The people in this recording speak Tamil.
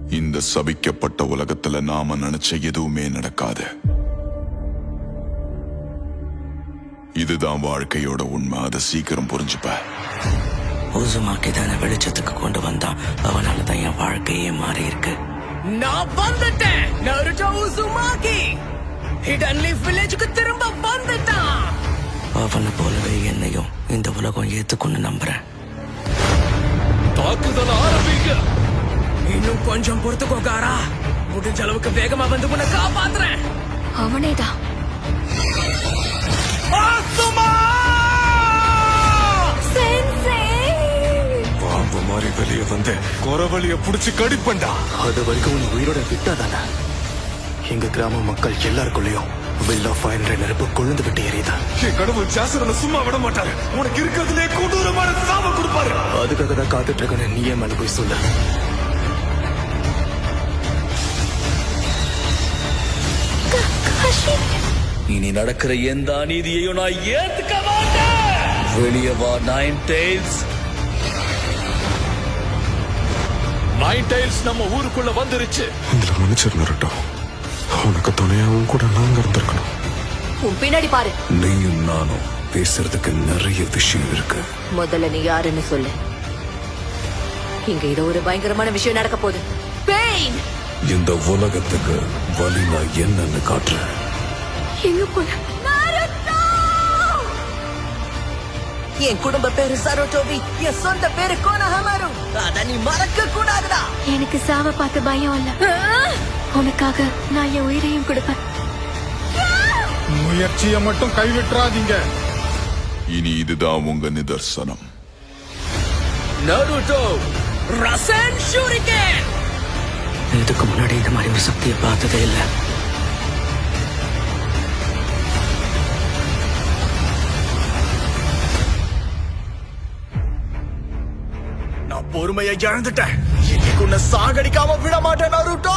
இந்த சபிக்கப்பட்ட உலகத்துல நாம நினைச்ச எதுவுமே நடக்காது. இதுதான் வாழ்க்கையோட உண்மை. அதை சீக்கிரம் புரிஞ்சுப்ப. உசுமாக்கி தானே வெளிச்சத்துக்கு கொண்டு வந்தான். அவனாலதான் என் வாழ்க்கையே மாறி இருக்கு. நான் வந்துட்டேன். நருட்டோ உசுமாக்கி ஹிடன் லீஃப் வில்லேஜுக்கு திரும்ப வந்துட்டான். அவனை போலவே என்னையும் இந்த உலகம் ஏத்துக்கொண்டு நம்புறேன். தாக்குதல் ஆரம்பிங்க. இன்னும் கொஞ்சம் பொறுத்துக்கோகாரா. முடிஞ்ச அளவுக்கு வேகமா வந்து உன்னை காப்பாத்துறேன். அவனேதான். பாம்பு மாதிரி வெளியே வந்து குறவழிய புடிச்சு கடிப்பண்டா. அது வரைக்கும் உன் உயிரோட விட்டாதானே எங்க கிராம மக்கள் எல்லாருக்குள்ளயும் வில் ஆஃப் ஃபயர் நெருப்பு கொழுந்து விட்டு எறியுதா. என் கடவுள் ஜாசரனை சும்மா விட மாட்டாரு. உனக்கு இருக்கிறதுலே கொடூரமான சாப கொடுப்பாரு. அதுக்காக தான் காத்துட்டு இருக்கேன்னு நீ ஏன் மேல போய் சொல்ல. இனி நடக்கிற எந்த அநீதியையும் நான் ஏத்துக்க மாட்டேன். வெளியே வா நைன் டெய்ல்ஸ். நைன் டெய்ல்ஸ் நம்ம ஊருக்குள்ள வந்துருச்சு. இதுல மன்னிச்சிரு நருட்டோ. உனக்கு துணையாவும் கூட நாங்க இருந்திருக்கணும். உன் பின்னாடி பாரு. நீயும் நானும் பேசுறதுக்கு நிறைய விஷயம் இருக்கு. முதல்ல நீ யாருன்னு சொல்லு. இங்க ஏதோ ஒரு பயங்கரமான விஷயம் நடக்க போகுது. பெயின். இந்த உலகத்துக்கு வலி நான் என்னன்னு காட்டுறேன். எங்க போன? என் குடும்ப பேரு சரோட்டோபி. என் சொந்த பேரு கோனஹமாரு. அத நீ மறக்க கூடாதுடா. எனக்கு சாவ பார்த்து பயம் இல்ல. உனக்காக நான் என் உயிரையும் கொடுப்பேன். முயற்சியை மட்டும் கைவிட்டுறாதீங்க. இனி இதுதான் உங்க நிதர்சனம். நருட்டோ ரசன் ஷூரிகேன். இதுக்கு முன்னாடி இந்த மாதிரி ஒரு சக்தியை பார்த்ததே இல்லை. நான் பொறுமையை இழந்துட்டேன். இன்னைக்கு உன்னை சாகடிக்காம விட மாட்டேன் நருட்டோ.